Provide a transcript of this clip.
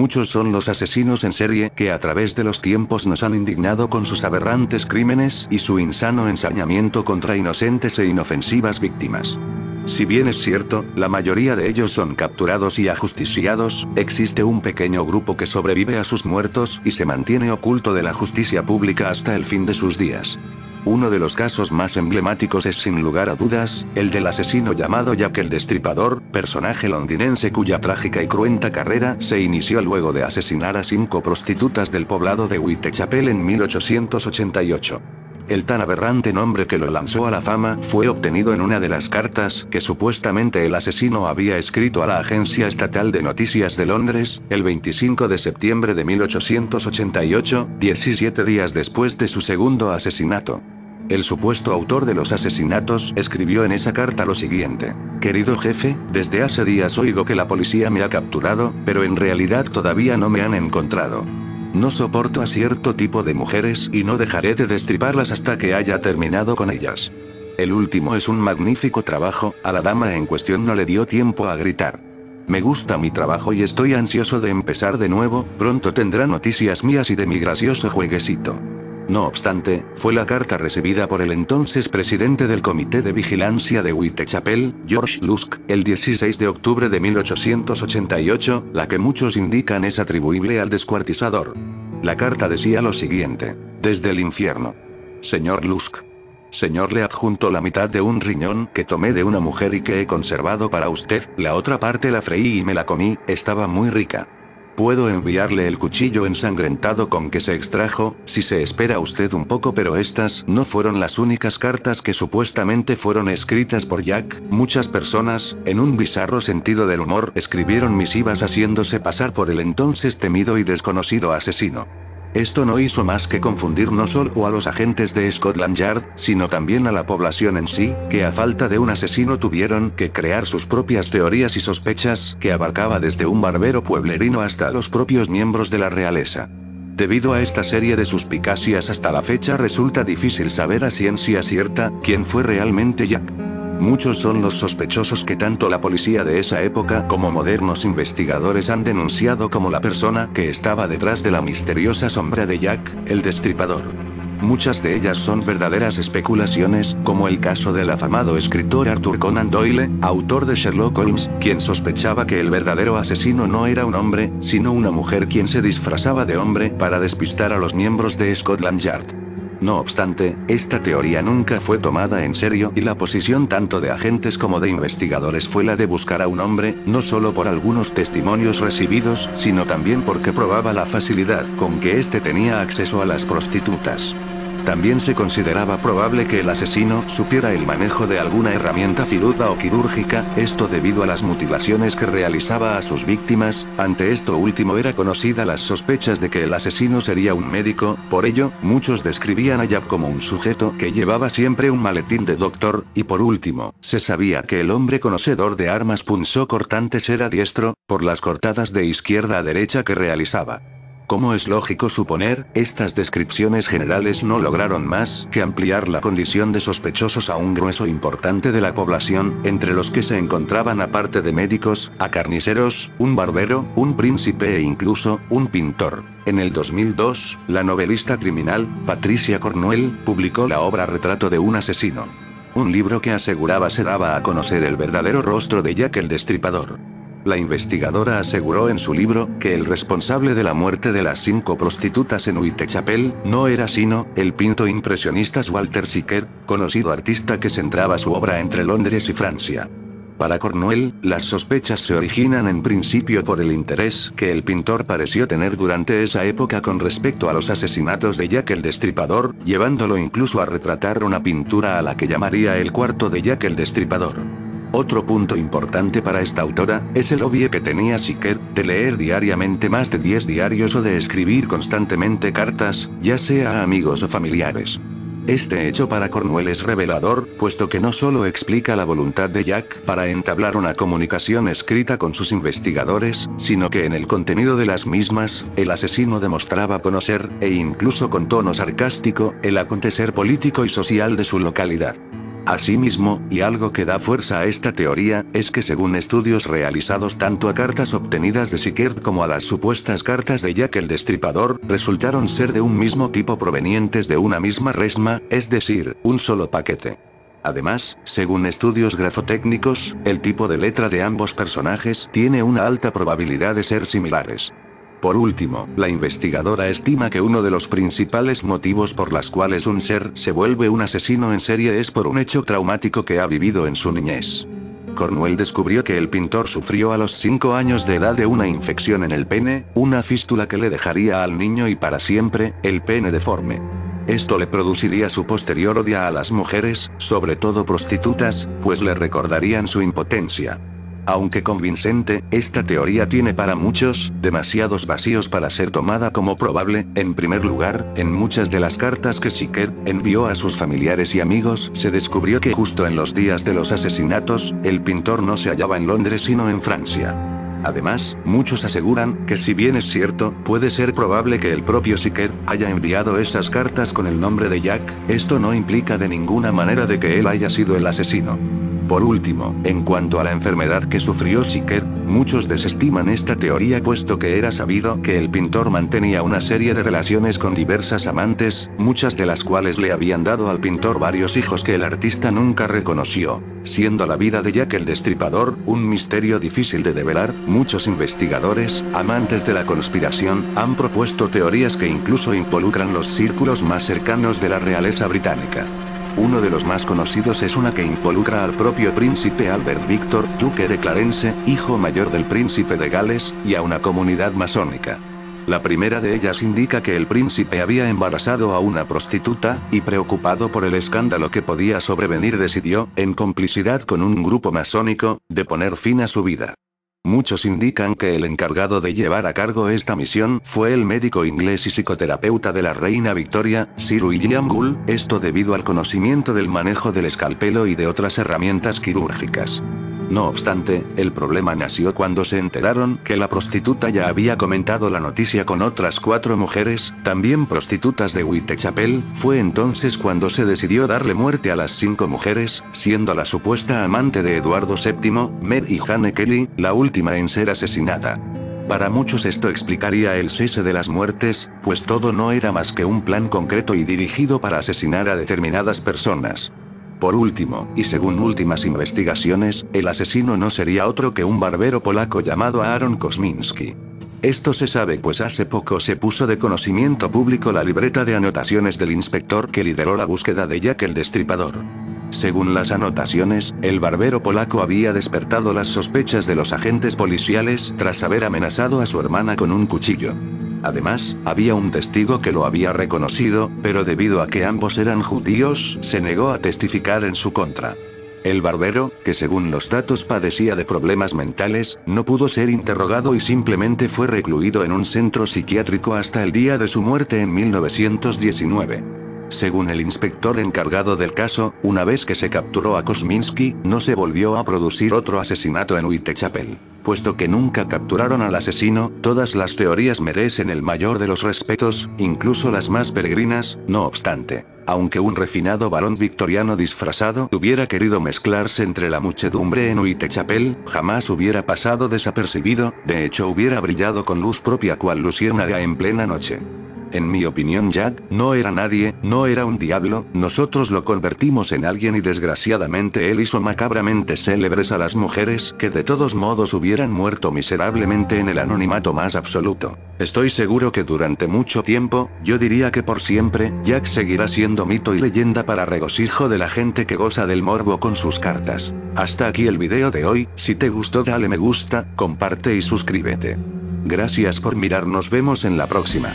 Muchos son los asesinos en serie que a través de los tiempos nos han indignado con sus aberrantes crímenes y su insano ensañamiento contra inocentes e inofensivas víctimas. Si bien es cierto, la mayoría de ellos son capturados y ajusticiados, existe un pequeño grupo que sobrevive a sus muertos y se mantiene oculto de la justicia pública hasta el fin de sus días. Uno de los casos más emblemáticos es sin lugar a dudas, el del asesino llamado Jack el Destripador, personaje londinense cuya trágica y cruenta carrera se inició luego de asesinar a 5 prostitutas del poblado de Whitechapel en 1888. El tan aberrante nombre que lo lanzó a la fama fue obtenido en una de las cartas que supuestamente el asesino había escrito a la Agencia Estatal de Noticias de Londres, el 25 de septiembre de 1888, 17 días después de su segundo asesinato. El supuesto autor de los asesinatos escribió en esa carta lo siguiente: «Querido jefe, desde hace días oigo que la policía me ha capturado, pero en realidad todavía no me han encontrado. No soporto a cierto tipo de mujeres y no dejaré de destriparlas hasta que haya terminado con ellas». El último es un magnífico trabajo, a la dama en cuestión no le dio tiempo a gritar. «Me gusta mi trabajo y estoy ansioso de empezar de nuevo, pronto tendrá noticias mías y de mi gracioso jueguecito». No obstante, fue la carta recibida por el entonces presidente del Comité de Vigilancia de Whitechapel, George Lusk, el 16 de octubre de 1888, la que muchos indican es atribuible al descuartizador. La carta decía lo siguiente: «Desde el infierno. Señor Lusk. Señor, le adjunto la mitad de un riñón que tomé de una mujer y que he conservado para usted, la otra parte la freí y me la comí, estaba muy rica. Puedo enviarle el cuchillo ensangrentado con que se extrajo, si se espera usted un poco, pero estas no fueron las únicas cartas que supuestamente fueron escritas por Jack. Muchas personas, en un bizarro sentido del humor, escribieron misivas haciéndose pasar por el entonces temido y desconocido asesino. Esto no hizo más que confundir no solo a los agentes de Scotland Yard, sino también a la población en sí, que a falta de un asesino tuvieron que crear sus propias teorías y sospechas, que abarcaba desde un barbero pueblerino hasta los propios miembros de la realeza. Debido a esta serie de suspicacias, hasta la fecha resulta difícil saber a ciencia cierta quién fue realmente Jack. Muchos son los sospechosos que tanto la policía de esa época como modernos investigadores han denunciado como la persona que estaba detrás de la misteriosa sombra de Jack, el Destripador. Muchas de ellas son verdaderas especulaciones, como el caso del afamado escritor Arthur Conan Doyle, autor de Sherlock Holmes, quien sospechaba que el verdadero asesino no era un hombre, sino una mujer quien se disfrazaba de hombre para despistar a los miembros de Scotland Yard. No obstante, esta teoría nunca fue tomada en serio y la posición tanto de agentes como de investigadores fue la de buscar a un hombre, no solo por algunos testimonios recibidos, sino también porque probaba la facilidad con que éste tenía acceso a las prostitutas. También se consideraba probable que el asesino supiera el manejo de alguna herramienta filuda o quirúrgica, esto debido a las mutilaciones que realizaba a sus víctimas. Ante esto último era conocida las sospechas de que el asesino sería un médico, por ello, muchos describían a Jack como un sujeto que llevaba siempre un maletín de doctor, y por último, se sabía que el hombre conocedor de armas punzocortantes era diestro, por las cortadas de izquierda a derecha que realizaba. Como es lógico suponer, estas descripciones generales no lograron más que ampliar la condición de sospechosos a un grueso importante de la población, entre los que se encontraban aparte de médicos, a carniceros, un barbero, un príncipe e incluso, un pintor. En el 2002, la novelista criminal, Patricia Cornwell, publicó la obra Retrato de un asesino. Un libro que aseguraba se daba a conocer el verdadero rostro de Jack el Destripador. La investigadora aseguró en su libro que el responsable de la muerte de las 5 prostitutas en Whitechapel no era sino el pinto impresionista Walter Sickert, conocido artista que centraba su obra entre Londres y Francia. Para Cornwell, las sospechas se originan en principio por el interés que el pintor pareció tener durante esa época con respecto a los asesinatos de Jack el Destripador, llevándolo incluso a retratar una pintura a la que llamaría el cuarto de Jack el Destripador. Otro punto importante para esta autora, es el hobby que tenía Sickert, de leer diariamente más de 10 diarios o de escribir constantemente cartas, ya sea a amigos o familiares. Este hecho para Cornwell es revelador, puesto que no solo explica la voluntad de Jack para entablar una comunicación escrita con sus investigadores, sino que en el contenido de las mismas, el asesino demostraba conocer, e incluso con tono sarcástico, el acontecer político y social de su localidad. Asimismo, y algo que da fuerza a esta teoría, es que según estudios realizados tanto a cartas obtenidas de Sickert como a las supuestas cartas de Jack el Destripador, resultaron ser de un mismo tipo provenientes de una misma resma, es decir, un solo paquete. Además, según estudios grafotécnicos, el tipo de letra de ambos personajes tiene una alta probabilidad de ser similares. Por último, la investigadora estima que uno de los principales motivos por las cuales un ser se vuelve un asesino en serie es por un hecho traumático que ha vivido en su niñez. Cornwell descubrió que el pintor sufrió a los 5 años de edad de una infección en el pene, una fístula que le dejaría al niño y para siempre, el pene deforme. Esto le produciría su posterior odio a las mujeres, sobre todo prostitutas, pues le recordarían su impotencia. Aunque convincente, esta teoría tiene para muchos, demasiados vacíos para ser tomada como probable. En primer lugar, en muchas de las cartas que Sickert envió a sus familiares y amigos, se descubrió que justo en los días de los asesinatos, el pintor no se hallaba en Londres sino en Francia. Además, muchos aseguran que si bien es cierto, puede ser probable que el propio Sickert haya enviado esas cartas con el nombre de Jack, esto no implica de ninguna manera de que él haya sido el asesino. Por último, en cuanto a la enfermedad que sufrió Sickert, muchos desestiman esta teoría puesto que era sabido que el pintor mantenía una serie de relaciones con diversas amantes, muchas de las cuales le habían dado al pintor varios hijos que el artista nunca reconoció. Siendo la vida de Jack el Destripador un misterio difícil de develar, muchos investigadores, amantes de la conspiración, han propuesto teorías que incluso involucran los círculos más cercanos de la realeza británica. Uno de los más conocidos es una que involucra al propio príncipe Albert Victor, duque de Clarence, hijo mayor del príncipe de Gales, y a una comunidad masónica. La primera de ellas indica que el príncipe había embarazado a una prostituta, y preocupado por el escándalo que podía sobrevenir decidió, en complicidad con un grupo masónico, de poner fin a su vida. Muchos indican que el encargado de llevar a cabo esta misión fue el médico inglés y psicoterapeuta de la reina Victoria, Sir William Gould, esto debido al conocimiento del manejo del escalpelo y de otras herramientas quirúrgicas. No obstante, el problema nació cuando se enteraron que la prostituta ya había comentado la noticia con otras 4 mujeres, también prostitutas de Whitechapel. Fue entonces cuando se decidió darle muerte a las 5 mujeres, siendo la supuesta amante de Eduardo VII, Mary Jane Kelly, la última en ser asesinada. Para muchos esto explicaría el cese de las muertes, pues todo no era más que un plan concreto y dirigido para asesinar a determinadas personas. Por último, y según últimas investigaciones, el asesino no sería otro que un barbero polaco llamado Aaron Kosminski. Esto se sabe pues hace poco se puso de conocimiento público la libreta de anotaciones del inspector que lideró la búsqueda de Jack el Destripador. Según las anotaciones, el barbero polaco había despertado las sospechas de los agentes policiales tras haber amenazado a su hermana con un cuchillo. Además, había un testigo que lo había reconocido, pero debido a que ambos eran judíos, se negó a testificar en su contra. El barbero, que según los datos padecía de problemas mentales, no pudo ser interrogado y simplemente fue recluido en un centro psiquiátrico hasta el día de su muerte en 1919. Según el inspector encargado del caso, una vez que se capturó a Kosminski, no se volvió a producir otro asesinato en Whitechapel. Puesto que nunca capturaron al asesino, todas las teorías merecen el mayor de los respetos, incluso las más peregrinas. No obstante, aunque un refinado varón victoriano disfrazado hubiera querido mezclarse entre la muchedumbre en Whitechapel, jamás hubiera pasado desapercibido, de hecho hubiera brillado con luz propia cual luciérnaga en plena noche. En mi opinión Jack no era nadie, no era un diablo, nosotros lo convertimos en alguien y desgraciadamente él hizo macabramente célebres a las mujeres que de todos modos hubieran muerto miserablemente en el anonimato más absoluto. Estoy seguro que durante mucho tiempo, yo diría que por siempre, Jack seguirá siendo mito y leyenda para regocijo de la gente que goza del morbo con sus cartas. Hasta aquí el video de hoy, si te gustó dale me gusta, comparte y suscríbete. Gracias por mirar, nos vemos en la próxima.